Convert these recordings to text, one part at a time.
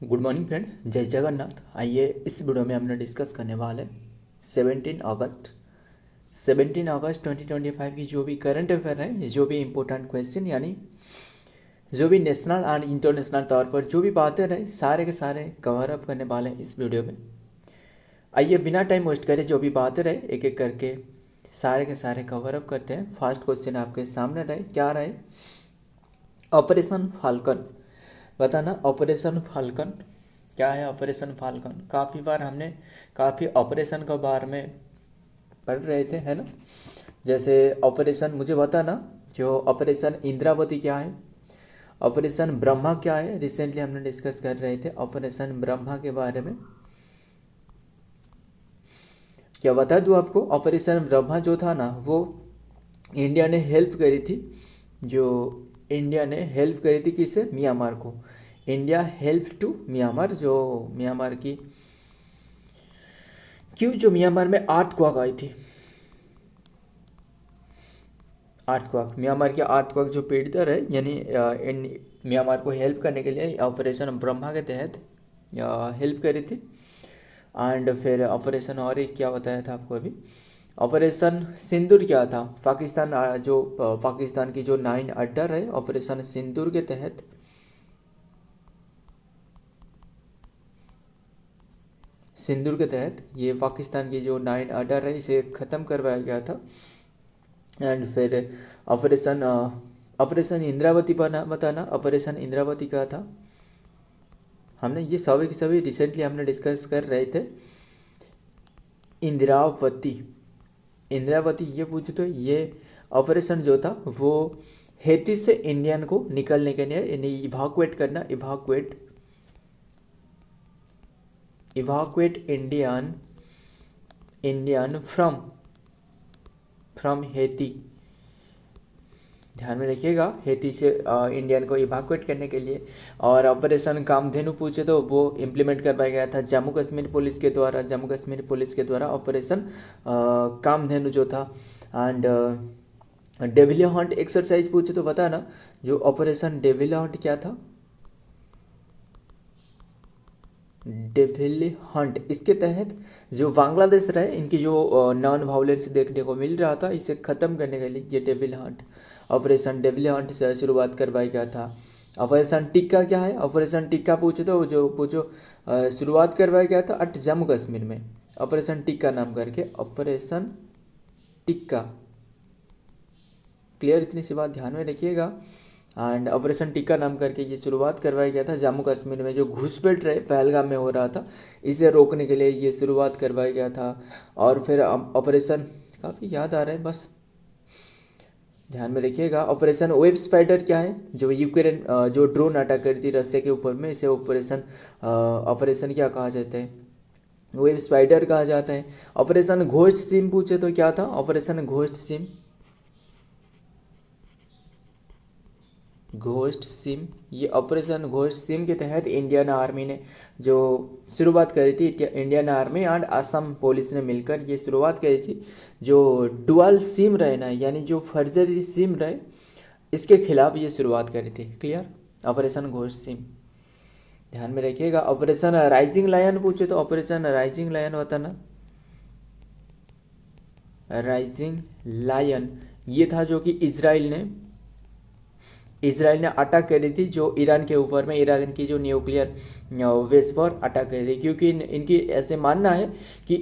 Good morning friend, जय जगन्नाथ। आइए इस वीडियो में हमने डिस्कस करने वाले 17 अगस्त 2025 की जो भी करंट अफेयर है, जो भी इम्पोर्टेंट क्वेश्चन यानी जो भी नेशनल एंड इंटरनेशनल तौर पर जो भी बातें रहे सारे के सारे कवर अप करने वाले हैं इस वीडियो में। आइए बिना टाइम वेस्ट करें, जो भी बातें रहे एक एक करके सारे के सारे कवर अप करते हैं। फर्स्ट क्वेश्चन आपके सामने रहे, क्या रहे? Operation falcon. बताना ऑपरेशन फाल्कन क्या है। ऑपरेशन फाल्कन काफ़ी बार हमने काफ़ी ऑपरेशन के बारे में पढ़ रहे थे, है ना। जैसे ऑपरेशन मुझे बताना, जो ऑपरेशन इंद्रावती क्या है, ऑपरेशन ब्रह्मा क्या है। रिसेंटली हमने डिस्कस कर रहे थे ऑपरेशन ब्रह्मा के बारे में। क्या बता दूँ आपको, ऑपरेशन ब्रह्मा जो था ना, वो इंडिया ने हेल्प करी थी। जो इंडिया ने हेल्प करी थी किसे? म्यांमार को। इंडिया हेल्प टू म्यांमार, जो म्यांमार की क्यों जो म्यांमार में अर्थक्वेक आई थी। अर्थक्वेक, म्यांमार के अर्थक्वेक जो पीड़ित है यानी म्यांमार को हेल्प करने के लिए ऑपरेशन ब्रह्मा के तहत हेल्प करी थी। एंड फिर ऑपरेशन और एक क्या बताया था आपको अभी, ऑपरेशन सिंदूर क्या था। पाकिस्तान जो पाकिस्तान की जो 9 अड्डा है ऑपरेशन सिंदूर के तहत ये पाकिस्तान की जो 9 अड्डा है इसे ख़त्म करवाया गया था। एंड फिर ऑपरेशन इंद्रावती बताना ऑपरेशन इंद्रावती क्या था। हमने ये सभी के सभी रिसेंटली हमने डिस्कस कर रहे थे। इंद्रावती ये पूछो तो ये ऑपरेशन जो था वो हैती से इंडियन को निकलने के लिए यानी इवाकुएट करना, इवाकुएट इंडियन फ्रॉम हैती। ध्यान में रखिएगा, हैती से इंडियन को इवाकुएट करने के लिए। और ऑपरेशन कामधेनु पूछे तो वो इम्प्लीमेंट करवाया गया था जम्मू कश्मीर पुलिस के द्वारा ऑपरेशन कामधेनु जो था। एंड डेविल हंट एक्सरसाइज पूछे तो बताना, जो ऑपरेशन डेविल हंट क्या था। डेविल हंट, इसके तहत जो बांग्लादेश रहे इनकी जो नॉन वायलेंस देखने को मिल रहा था इसे ख़त्म करने के लिए ये devil Hunt operation devil Hunt से शुरुआत करवाया गया था। ऑपरेशन टिक्का क्या है? ऑपरेशन टिक्का पूछे तो शुरुआत करवाया गया था अट जम्मू कश्मीर में, ऑपरेशन टिक्का नाम करके। ऑपरेशन टिक्का क्लियर, इतनी सी बात ध्यान में रखिएगा। एंड ऑपरेशन टिक्का नाम करके ये शुरुआत करवाया गया था जम्मू कश्मीर में, जो घुसपैठ रहे पहलगाम में हो रहा था इसे रोकने के लिए ये शुरुआत करवाया गया था। और फिर ऑपरेशन काफ़ी याद आ रहा है, बस ध्यान में रखिएगा। ऑपरेशन वेब स्पाइडर क्या है? जो यूक्रेन जो ड्रोन अटैक करी थी रशिया के ऊपर में, इसे ऑपरेशन क्या कहा जाता है? वेब स्पाइडर कहा जाता है। ऑपरेशन घोस्ट सिम पूछे तो क्या था? ऑपरेशन घोस्ट सिम, ये ऑपरेशन घोस्ट सिम के तहत इंडियन आर्मी ने जो शुरुआत करी थी, Indian army and Assam police ने मिलकर ये शुरुआत करी थी। जो डुअल सिम रहे ना, यानी जो फर्जरी सिम रहे इसके खिलाफ ये शुरुआत करी थी। क्लियर, ऑपरेशन घोस्ट सिम ध्यान में रखिएगा। ऑपरेशन राइजिंग लायन पूछे तो ऑपरेशन राइजिंग लायन बताना। राइजिंग लायन ये था जो कि इजराइल ने अटैक करी थी जो ईरान के ऊपर में, ईरान की जो न्यूक्लियर बेस पर अटैक करी थी, क्योंकि इनकी ऐसे मानना है कि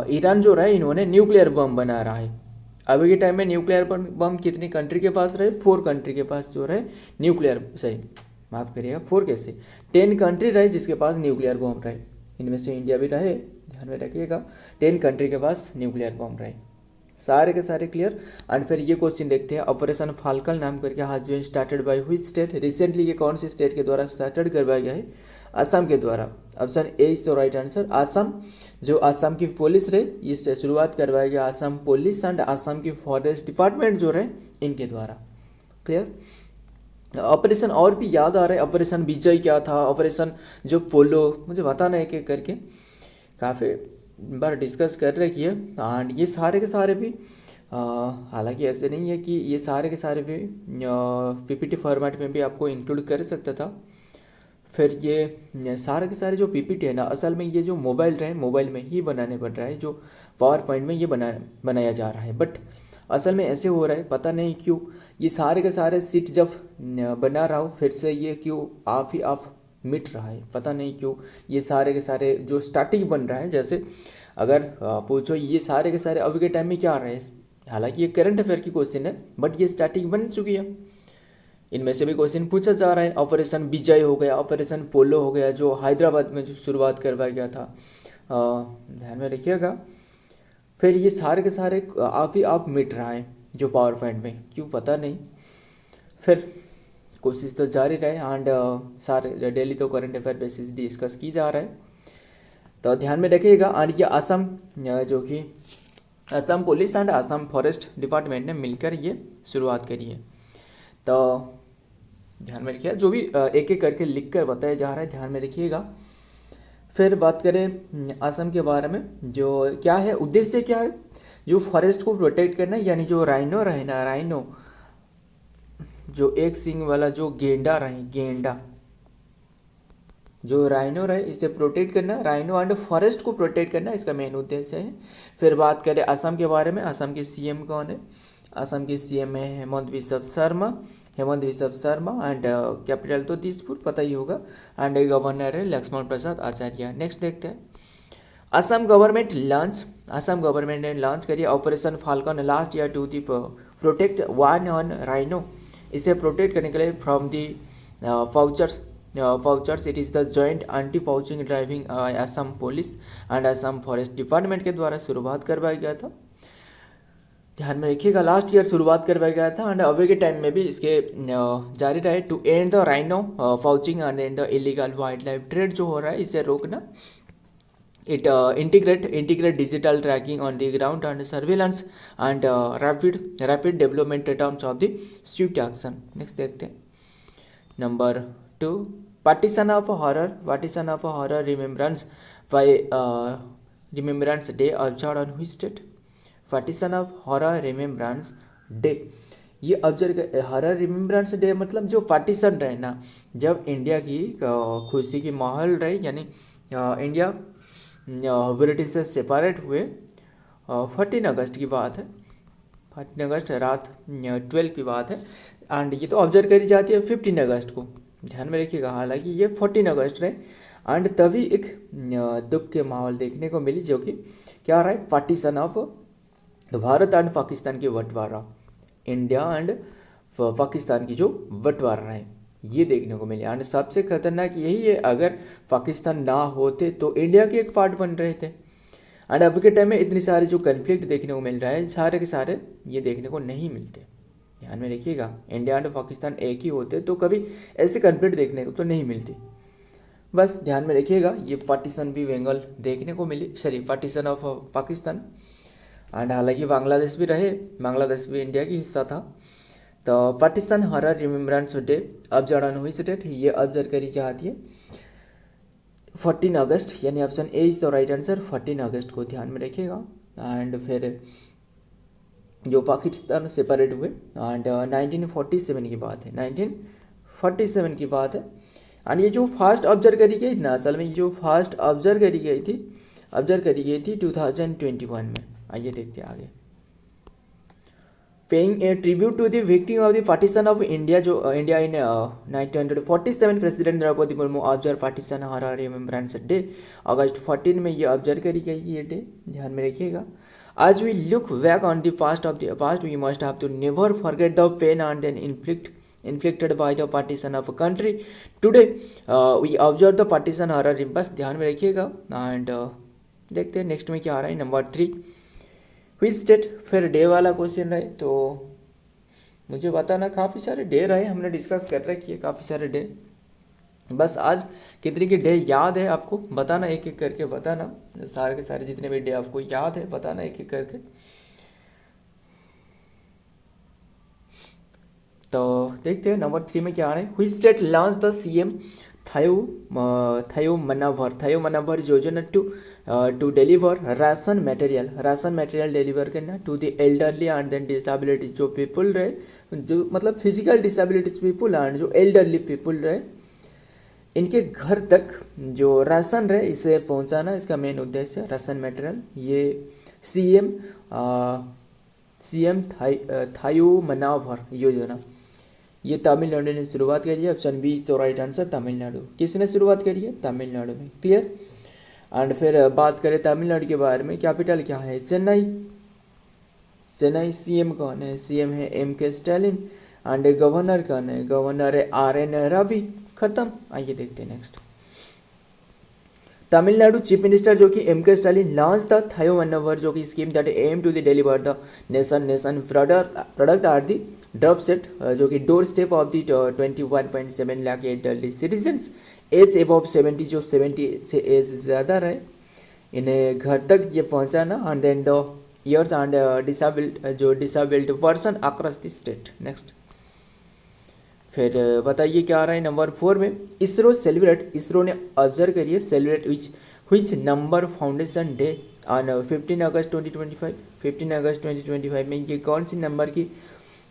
ईरान जो रहा है इन्होंने न्यूक्लियर बम बना रहा है। अभी के टाइम में न्यूक्लियर बम कितनी कंट्री के पास रहे? 4 कंट्री के पास जो रहे न्यूक्लियर, सही माफ़ करिएगा 4 कैसे 10 कंट्री रहे जिसके पास न्यूक्लियर बम रहे, इनमें से इंडिया भी रहे, ध्यान में रखिएगा। 10 कंट्री के पास न्यूक्लियर बम रहे, सारे के सारे क्लियर। एंड फिर ये क्वेश्चन देखते हैं, ऑपरेशन फाल्कन नाम करके has been started by which state. Recently ये कौन सी स्टेट के द्वारा स्टार्टेड करवाया गया है? असम के द्वारा। Option A is the right answer, Assam. जो असम की पुलिस रहे ये शुरुआत करवाया गया असम पुलिस एंड असम की फॉरेस्ट डिपार्टमेंट जो रहे इनके द्वारा। क्लियर। ऑपरेशन और भी याद आ रहा है, ऑपरेशन विजय क्या था, ऑपरेशन जो पोलो, मुझे बताना है एक एक करके, काफ़ी बार डिस्कस कर रखी है। एंड ये सारे के सारे भी हालांकि ऐसे नहीं है कि ये सारे के सारे भी पीपीटी फॉर्मेट में भी आपको इंक्लूड कर सकता था, फिर ये सारे के सारे जो पीपीटी है ना, असल में ये जो मोबाइल रहे मोबाइल में ही बनाने पड़ रहा है, जो पावर पॉइंट में ये बनाया जा रहा है। बट असल में ऐसे हो रहा है, पता नहीं क्यों ये सारे के सारे सीट जब बना रहा हूँ फिर से ये क्यों ऑफ मिट रहा है, पता नहीं क्यों। ये सारे के सारे जो स्टार्टिंग बन रहा है, जैसे अगर पूछो ये सारे के सारे अभी के टाइम में क्या आ रहे हैं, हालांकि ये करंट अफेयर की क्वेश्चन है बट ये स्टार्टिंग बन चुकी है। इनमें से भी क्वेश्चन पूछा जा रहा है। ऑपरेशन विजय हो गया, ऑपरेशन पोलो हो गया, जो हैदराबाद में जो शुरुआत करवाया गया था, ध्यान में रखिएगा। फिर ये सारे के सारे आप मिट रहा है जो पावर पॉइंट में, क्यों पता नहीं। फिर कोशिश तो जारी रहे एंड सारे डेली तो करंट अफेयर बेसिस डिस्कस की जा रहा है, तो ध्यान में रखिएगा। और ये असम जो कि Assam police and Assam forest department ने मिलकर ये शुरुआत करी है, तो ध्यान में रखिएगा। जो भी एक एक करके लिख कर बताया जा रहा है, ध्यान में रखिएगा। फिर बात करें असम के बारे में, जो क्या है उद्देश्य क्या है, जो फॉरेस्ट को प्रोटेक्ट करना, यानी जो राइनो रहे ना, राइनो जो एक सींग वाला जो गेंडा रहे, गेंडा जो राइनो रहे, इसे प्रोटेक्ट करना, राइनो एंड फॉरेस्ट को प्रोटेक्ट करना इसका मेन उद्देश्य है। फिर बात करें असम के बारे में, असम के सीएम कौन है, असम के सीएम है हेमंत बिस्व शर्मा एंड कैपिटल तो दिसपुर, पता ही होगा, एंड गवर्नर है लक्ष्मण प्रसाद आचार्य। नेक्स्ट देखते हैं, असम गवर्नमेंट ने लॉन्च करी Operation Falcon last year to the protect one on rhino, इसे प्रोटेक्ट करने के लिए from the poachers. It is the joint anti poaching driving Assam police and Assam forest department के द्वारा शुरुआत करवाया गया था, ध्यान में रखिएगा। लास्ट ईयर शुरुआत करवाया गया था एंड अभी के टाइम में भी इसके जारी रहे to end the rhino poaching and end the illegal wildlife trade जो हो रहा है इसे रोकना। It integrate digital tracking on the ground and surveillance and rapid development terms of the swift action. Next देखते हैं number 2, partition of horror remembrance day observe on which state, partition of horror remembrance day, ये observe horror remembrance day मतलब जो partition रहे ना, जब India की खुशी की माहौल रहे, यानी इंडिया ब्रिटिश से सेपरेट हुए 14 अगस्त की बात है, 14 अगस्त रात 12 की बात है, एंड ये तो ऑब्जर्व करी जाती है 15 अगस्त को, ध्यान में रखिएगा। हालांकि ये 14 अगस्त रहे एंड तभी एक दुख के माहौल देखने को मिली, जो कि क्या रहा है, partition of Bharat and Pakistan की बंटवारा, इंडिया एंड पाकिस्तान की जो बंटवारा है ये देखने को मिले। एंड सबसे खतरनाक यही है, अगर पाकिस्तान ना होते तो इंडिया के एक पार्ट बन रहे थे। एंड अभी के टाइम में इतनी सारी जो कन्फ्लिक्ट देखने को मिल रहा है, सारे के सारे ये देखने को नहीं मिलते, ध्यान में रखिएगा। इंडिया एंड पाकिस्तान एक ही होते तो कभी ऐसे कन्फ्लिक्ट देखने को तो नहीं मिलती, बस ध्यान में रखिएगा। ये पार्टीशन भी बंगाल देखने को मिली, sorry partition of Pakistan. And हालांकि बांग्लादेश भी रहे, बांग्लादेश भी इंडिया की हिस्सा था। तो partition horror remembrance day observe on which date, ये ऑब्जर्व करी जाती है 14 अगस्त, यानी option A is the right answer, 14 अगस्त को ध्यान में रखिएगा। एंड फिर जो पाकिस्तान सेपरेट हुए एंड 1947 की बात है, 1947 की बात है। एंड ये जो फास्ट ऑब्जर्व करी गई ना, असल में ये जो फास्ट ऑब्जर्व करी गई थी 2021 में। आइए देखते हैं आगे। Paying a tribute to the victim of the partition of India, जो India in 1947 president Draupadi Murmu observe partition horror remembrance day, अगस्त 14 में ये ऑब्जर्व करी गई ये डे, ध्यान में रखिएगा। As we look back on the past, we must have to never forget the pain and then inflicted by the partition of a country. Today, we observe the partition horror impulse, ध्यान में रखिएगा। And देखते हैं next में क्या आ रहा है, नंबर 3, which state, फिर डे वाला क्वेश्चन रहे, तो मुझे बताना। काफ़ी सारे डे रहे, हमने डिस्कस कर रखी है काफ़ी सारे डे, बस आज कितने के डे याद है आपको बताना, एक एक करके बताना, सारे के सारे जितने भी डे आपको याद है बताना एक एक करके। तो देखते हैं नंबर 3 में क्या आ रहा है, which state launch the CM थायो मनावर योजना to deliver ration material deliver करना to the elderly and then disability, जो पीपल रहे, जो मतलब फिजिकल डिसेबिलिटीज पीपल एंड जो एल्डरली पीपल रहे, इनके घर तक जो राशन है इसे पहुंचाना इसका मेन उद्देश्य है, राशन मटेरियल। ये सीएम थायुमनावर योजना, ये तमिलनाडु ने शुरुआत करी है। Option B is the right answer, Tamil Nadu. किसने शुरुआत करी है? तमिलनाडु में। क्लियर। एंड फिर बात करें तमिलनाडु के बारे में, कैपिटल क्या है? चेन्नई। चेन्नई। सीएम कौन है? सीएम है एम.के. स्टालिन। एंड गवर्नर कौन है? गवर्नर है आर.एन. रवि। खत्म। आइए देखते हैं नेक्स्ट। तमिलनाडु चीफ मिनिस्टर जो कि एम.के. स्टालिन लॉन्च द थायुमनावर जो कि scheme that aim to the deliver the nation product are the drop set जो कि door step of the 21.7 lakh adult citizens age above 70, जो 70 से एज ज़्यादा रहे, इन्हें घर तक ये पहुंचाना। And then the years and disabled person across the state. Next. फिर बताइए क्या आ रहा है नंबर 4 में। इसरो ने ऑब्जर्व करिए celebrate which number foundation day on 15 अगस्त 2025। 15 अगस्त 2025 में ये कौन सी नंबर की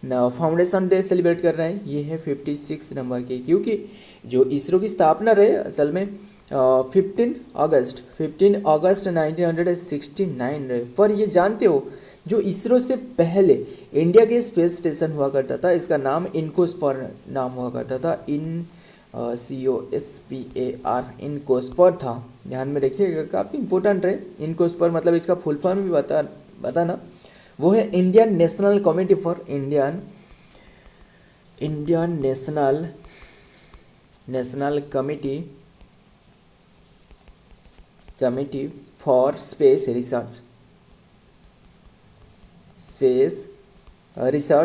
फाउंडेशन डे सेलिब्रेट कर रहे हैं? ये है 56 नंबर की, क्योंकि जो इसरो की स्थापना रहे असल में 15 अगस्त 1969 रहे। पर ये जानते हो जो इसरो से पहले इंडिया के स्पेस स्टेशन हुआ करता था, इसका नाम इनकोस्पर नाम हुआ करता था। COSPAR इनकोस्पर था। ध्यान में रखिएगा, काफ़ी इंपॉर्टेंट है। इनकोस्पर मतलब इसका फुल फॉर्म भी बताना। वो है Indian national committee for Indian national committee for space research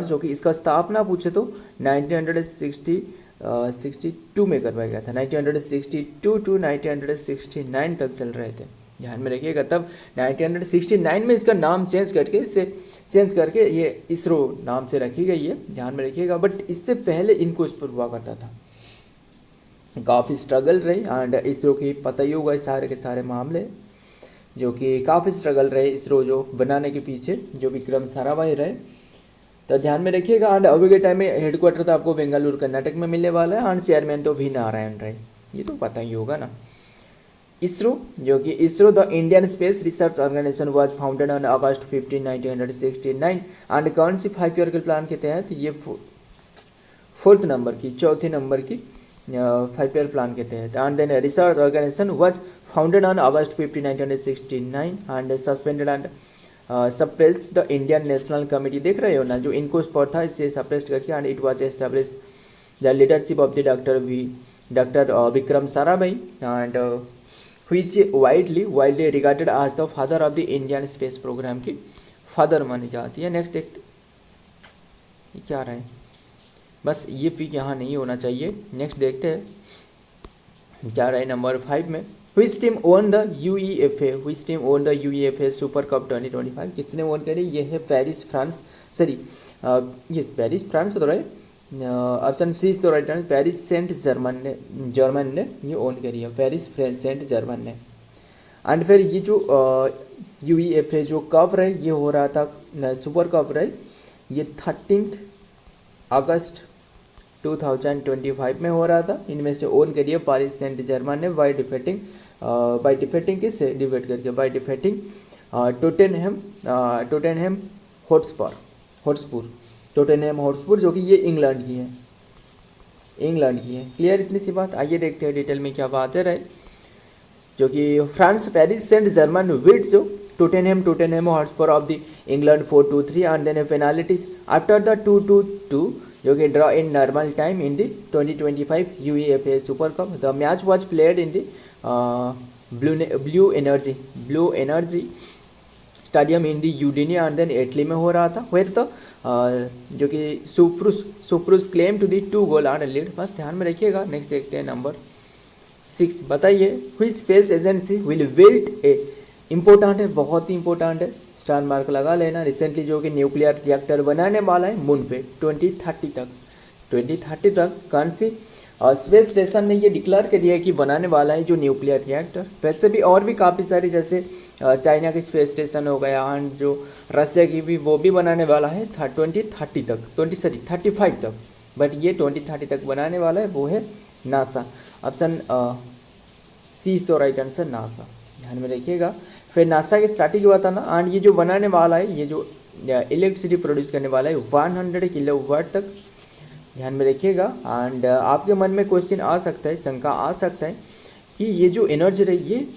जो कि इसका स्थापना पूछे तो 1962 में करवाया गया था। 1962 टू 1969 तक चल रहे थे। ध्यान में रखिएगा, तब 1969 में इसका नाम चेंज करके ये इसरो नाम से रखी गई है। ध्यान में रखिएगा, बट इससे पहले इनको इस पर हुआ करता था। काफ़ी स्ट्रगल रही एंड इसरो की पता ही होगा सारे के सारे मामले जो कि काफ़ी स्ट्रगल रहे इसरो जो बनाने के पीछे, जो विक्रम साराभाई रहे। तो ध्यान में रखिएगा। एंड अभी के टाइम में हेडक्वार्टर तो आपको बेंगलुरु कर्नाटक में मिलने वाला है। एंड चेयरमैन तो वी नारायण रहे, ये तो पता ही होगा ना। इसरो जो कि ISRO the Indian space research organisation was founded on August 15, 1969 and कौन सी 5 ईयर के प्लान के तहत? ये चौथे नंबर की 5 ईयर प्लान के तहत। And then research organisation was founded on August 15, 1969 and suspended and suppressed the Indian national committee. देख रहे हो ना, जो इनको स्पॉट था इसे सप्रेस्ड करके and it was establish the leadership of the doctor Vikram Sarabhai and which widely regarded as the father of the Indian space program की फादर मानी जाती है। नेक्स्ट देखते ये क्या रहा है, बस ये पिक यहाँ नहीं होना चाहिए। नेक्स्ट देखते हैं क्या रहा है नंबर 5 में। Which team won the UEFA super cup 2025? किसने वोन करी? ये है पेरिस फ्रांस तो रहे। ऑप्शन सी तो right answer, Paris Saint Germain ने ये ओन करी है, पेरिस सेंट जर्मन ने। एंड फिर ये जो UEFA जो कप रहे ये हो रहा था, सुपर कप रहे ये 13 अगस्त 2025 में हो रहा था। इनमें से ओन करी है पेरिस सेंट जर्मन ने बाय डिफेटिंग किससे डिफेट करके? बाय डिफेटिंग टोटेनहम हॉटस्पर जो कि ये इंग्लैंड की है। क्लियर इतनी सी बात। आइए देखते हैं डिटेल में क्या बात है रहे। जो कि France Paris Saint Germain beats Tottenham Hotspur of the England 4-3 and then penalties after the 2-2 जो कि draw in normal time in the 2025 UEFA super cup. The match was played in the blue energy stadium in the Udine and then Italy में हो रहा था। Where तो जो कि Spurs claim to the 2 goal and lead. बस ध्यान में रखिएगा। नेक्स्ट देखते हैं नंबर 6। बताइए which space agency will build a, important है, बहुत ही इंपॉर्टेंट है, स्टार मार्क लगा लेना। रिसेंटली जो कि न्यूक्लियर रिएक्टर बनाने वाला है मून पे 2030 तक कौन सी स्पेस स्टेशन ने ये डिक्लेयर कर दिया है कि बनाने वाला है जो न्यूक्लियर रिएक्टर। वैसे भी और भी काफ़ी सारी जैसे चाइना की स्पेस स्टेशन हो गया एंड जो रशिया की भी वो भी बनाने वाला है 35 तक, बट ये 2030 तक बनाने वाला है वो है नासा। ऑप्शन सी इज तो राइट आंसर, नासा, ध्यान में रखिएगा। फिर नासा की स्टार्टिंग बताना, एंड ये जो बनाने वाला है, ये जो इलेक्ट्रिसिटी प्रोड्यूस करने वाला है 100 किलोवाट तक, ध्यान में रखिएगा। एंड आपके मन में क्वेश्चन आ सकता है, शंका आ सकता है कि ये जो एनर्जी रही ये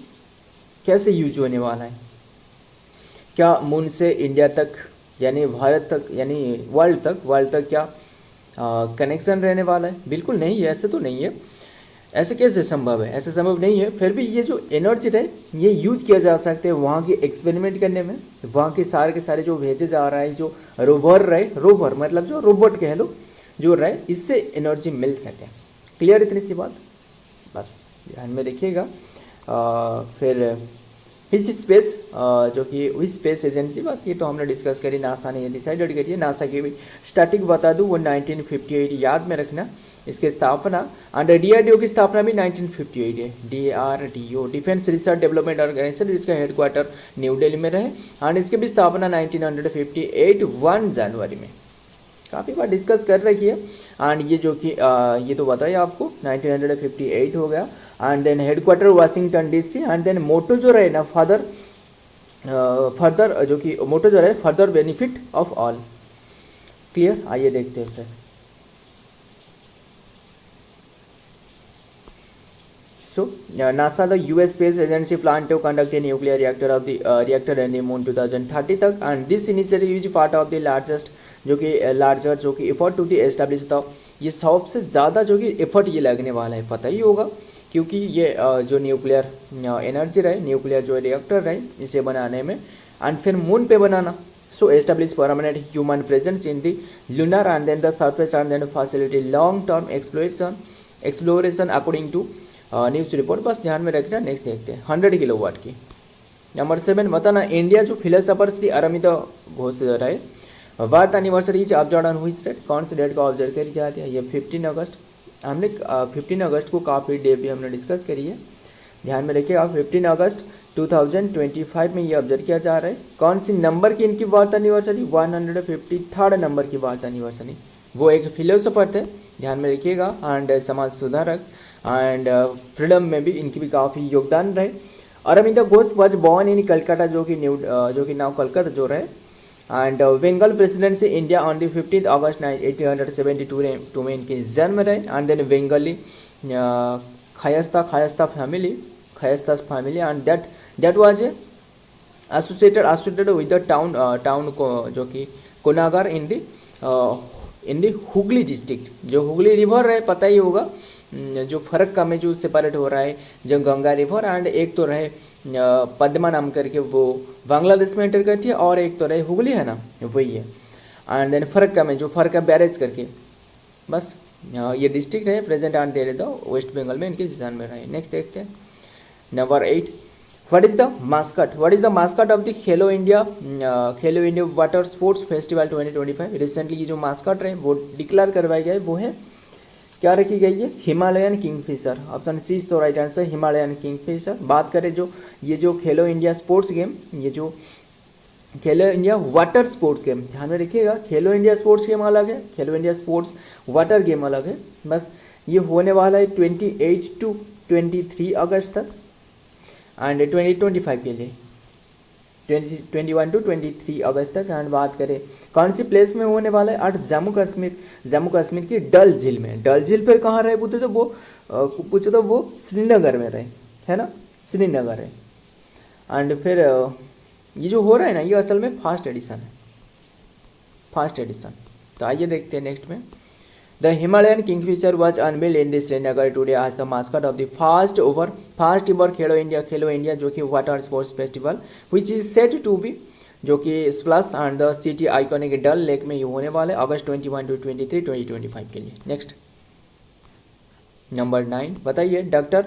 कैसे यूज होने वाला है, क्या मून से इंडिया तक यानी भारत तक यानी वर्ल्ड तक क्या कनेक्शन रहने वाला है? बिल्कुल नहीं है, ऐसे तो नहीं है, ऐसे कैसे संभव है? ऐसे संभव नहीं है। फिर भी ये जो एनर्जी है ये यूज किया जा सकता है वहाँ की एक्सपेरिमेंट करने में, वहाँ के सारे जो भेजे जा रहा है, जो रोवर मतलब जो रोबोट कह लो जो रहे, इससे एनर्जी मिल सके। क्लियर इतनी सी बात, बस ध्यान में रखिएगा। फिर स्पेस जो कि विच स्पेस एजेंसी, बस ये तो हमने डिस्कस करी, नासा ने ये डिसाइडेड करी है। नासा की भी स्टार्टिंग बता दूँ, वो 1958 याद में रखना। इसकी स्थापना अंडर DRDO की स्थापना भी 1958 है। DRDO defence research development organisation, जिसका हेडक्वार्टर न्यू दिल्ली में रहे, एंड इसकी भी स्थापना 1958 1 जनवरी में। काफ़ी बार डिस्कस कर रखी है। एंड ये जो कि ये तो बताइए आपको 1958 हो गया। And then headquarter Washington DC, and then motto जो रहे ना फर्दर जो कि मोटो जो रहे further benefit of all. Clear, आइए देखते हैं फिर। So, NASA the US Space Agency planned to conduct a nuclear reactor in the moon 2030 तक, and this initiative is part of the larger जो कि effort to the establish the, ये सबसे ज़्यादा जो कि एफर्ट ये लगने वाला है, पता ही होगा, क्योंकि ये जो न्यूक्लियर एनर्जी रहे, न्यूक्लियर जो रिएक्टर रहे, इसे बनाने में एंड फिर मून पे बनाना। So establish permanent human presence in the lunar and then the surface and then facility long term exploration according to news report. बस ध्यान में रखना। नेक्स्ट देखते हैं 100 किलोवाट की। नंबर 7 बताना, इंडिया जो फिलोसोफर श्री अरविंदो घोष रहे, birth anniversary is observe on which date, कौन सी डेट को ऑब्जर्व करी जाती है? ये 15 अगस्त। हमने 15 अगस्त को काफ़ी डे भी हमने डिस्कस करी है, ध्यान में रखिएगा। 15 अगस्त 2025 में ये ऑब्जर्व किया जा रहा है। कौन सी नंबर की इनकी बर्थ एनिवर्सरी? 153rd नंबर की बर्थ एनिवर्सरी। वो एक फिलोसोफर थे, ध्यान में रखिएगा, एंड समाज सुधारक एंड फ्रीडम में भी इनकी भी काफ़ी योगदान रहे। Aurobindo Ghosh was born in Calcutta, जो कि नाउ कलकत्ता जो रहे, and Bengal presidency India on the 15 August 1872 में इनके जन्म रहे। And then Bengali Kayastha family and that was associated with the town को जो कि Konnagar in the Hooghly district. जो हुगली रिवर है पता ही होगा, जो फरक्का में जो सेपरेट हो रहा है, जो गंगा रिवर, एंड एक तो रहे पद्मा नाम करके वो बांग्लादेश में एंटर करती है, और एक तो रहे हुगली है ना, वही है। एंड देन फरक्का में जो फरक्का बैरेज करके, बस ये डिस्ट्रिक्ट है present and there the West Bengal में इनके जन्म में रहे। नेक्स्ट देखते हैं number 8, what is the mascot of the Khelo India water sports festival 2025। Recently ये जो मास्कट रहे वो डिक्लेयर करवाया गया है, वो है क्या रखी गई है? Himalayan Kingfisher. ऑप्शन सी तो राइट आंसर, हिमालयन किंगफिशर। बात करें जो खेलो इंडिया स्पोर्ट्स गेम, ये जो खेलो इंडिया वाटर स्पोर्ट्स गेम, ध्यान में रखिएगा, खेलो इंडिया स्पोर्ट्स गेम अलग है, खेलो इंडिया स्पोर्ट्स वाटर गेम अलग है। बस ये होने वाला है 28 to 23 अगस्त तक, एंड 2025 के लिए 21 to 23 अगस्त तक। एंड बात करें कौन सी प्लेस में होने वाला है? जम्मू कश्मीर की डल झील में। डल झील पर कहाँ रहे पूछे तो वो श्रीनगर में रहे, है ना, श्रीनगर है। एंड फिर ये जो हो रहा है ना, ये असल में फर्स्ट एडिशन। तो आइए देखते हैं नेक्स्ट में। The Himalayan kingfisher was unveiled in the Srinagar today आज the mascot of the first ever Khelo India जो कि water sports festival which is set to be, जो कि splash and the city iconic Dal lake में ये होने वाले अगस्त 21 to 23 2025 के लिए। नेक्स्ट नंबर 9 बताइए, doctor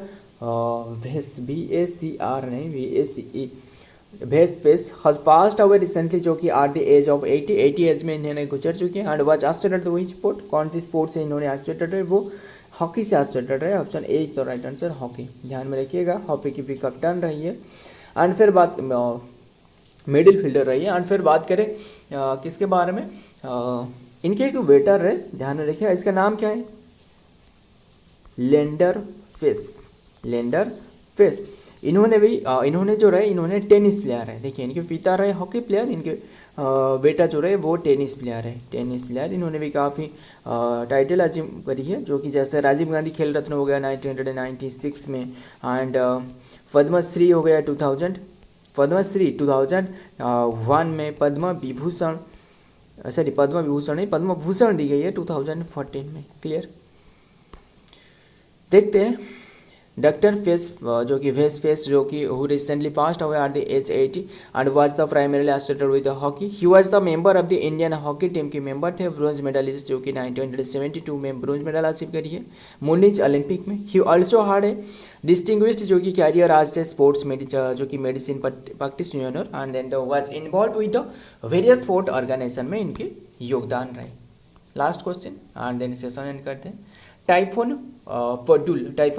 VACE has passed away recently, जो कि at the age of 80 as में इन्होंने गुजर चुके हैं। And was associated with sport, कौन सी स्पोर्ट से इन्होंने एसोसिएटेड है? वो हॉकी से एसोसिएटेड है। Option A is the right answer, hockey. ध्यान में रखिएगा, हॉकी की भी कप्तान रही है। एंड फिर बात मिडिल फील्डर रही है। एंड फिर बात करें किसके बारे में, इनके एक वेटर है, ध्यान में रखिएगा, इसका नाम क्या है? Lender face. इन्होंने जो रहे इन्होंने टेनिस प्लेयर है। देखिए इनके पिता रहे हॉकी प्लेयर, इनके बेटा जो रहे वो टेनिस प्लेयर। इन्होंने भी काफ़ी टाइटल अचीव करी है, जो कि जैसे राजीव गांधी खेल रत्न हो गया 1996 में, एंड पद्मश्री हो गया 2001 में, पद्म विभूषण दी गई है 2014 में। क्लियर। देखते हैं डॉक्टर फेस जो कि who recently passed away at the age 80 and was the primarily associated with hockey. He was the member of the Indian hockey team के मेंबर थे। ब्रोंज मेडलिस्ट जो कि 1972 में ब्रोंज मेडल हासिल करी है मुनिच ओलंपिक में। He also had a distinguished जो कि कैरियर आज ए स्पोर्ट्स जो कि medicine practitioner, and then was involve with the various sport organisation में इनके योगदान रहे। Last question and then session end करते हैं। टाइफून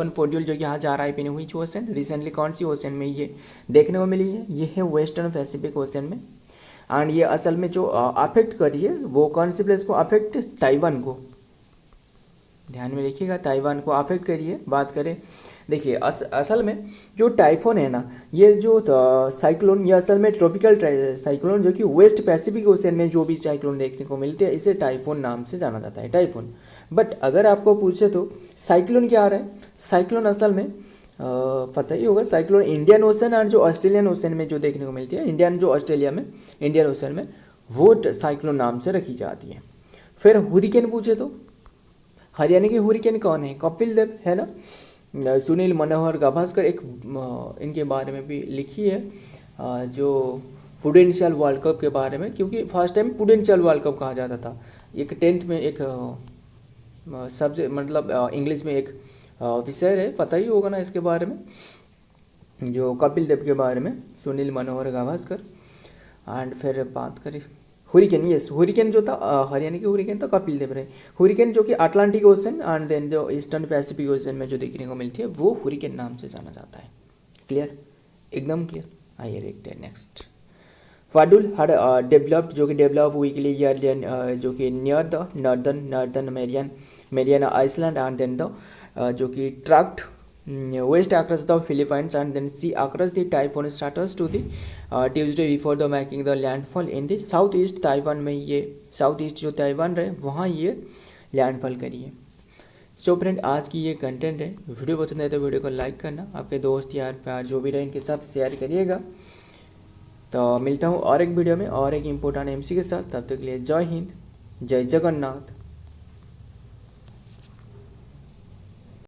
पोड्यूल जो कि यहाँ जा रहा है पिन हुई ओशन, रिसेंटली कौन सी ओशन में ये देखने को मिली है? ये है वेस्टर्न पैसिफिक ओशन में, एंड ये असल में जो अफेक्ट करी है वो कौन सी प्लेस को अफेक्ट? ताइवान को। ध्यान में रखिएगा, ताइवान को अफेक्ट करी है। बात करें देखिए असल में जो टाइफून है ना, ये जो साइक्लोन, ये असल में ट्रॉपिकल साइक्लोन जो कि वेस्ट पैसिफिक ओशन में जो भी साइक्लोन देखने को मिलते हैं इसे टाइफून नाम से जाना जाता है, टाइफून। बट अगर आपको पूछे तो साइक्लोन क्या आ रहा है? साइक्लोन असल में पता ही होगा, साइक्लोन इंडियन ओशन और जो ऑस्ट्रेलियन ओशन में जो देखने को मिलती है, इंडियन ओशन में वो साइक्लोन नाम से रखी जाती है। फिर हुरिकेन पूछे तो हरियाणा के हुरिकेन कौन है? कपिल देव है ना। सुनील मनोहर गाभास्कर एक इनके बारे में भी लिखी है, जो प्रूडेंशियल वर्ल्ड कप के बारे में, क्योंकि first time prudential world cup कहा जाता था। एक 10th में एक सब्जेक्ट मतलब इंग्लिश में एक विषय है, पता ही होगा ना इसके बारे में, जो कपिल देव के बारे में, सुनील मनोहर गाभास्कर। एंड फिर बात करें हुरिकेन जो था हरियाणा के हुरिकेन तो कपिल देव रहे। हुरिकेन जो कि अटलांटिक ओशन एंड देन जो ईस्टर्न पैसिफिक ओशन में जो देखने को मिलती है वो हुरिकेन नाम से जाना जाता है। क्लियर, एकदम क्लियर। आइए देखते हैं नेक्स्ट। फाडुल had डेवलप्ड जो कि डेवलप वीकली ईयरली जो कि near the northern Mariana island and then the जो कि tracked west across the Philippines and then sea across the typhoon status to the Tuesday before the making the landfall in the southeast Taiwan में ये south east जो Taiwan रहे वहाँ ये landfall करी है। सो फ्रेंड आज की ये कंटेंट है। वीडियो पसंद है तो वीडियो को लाइक करना, आपके दोस्त यार प्यार जो भी रहे इनके साथ शेयर करिएगा। तो मिलता हूँ और एक वीडियो में और एक इम्पोर्टेंट एमसी के साथ, तब तक के लिए जय हिंद, जय जगन्नाथ।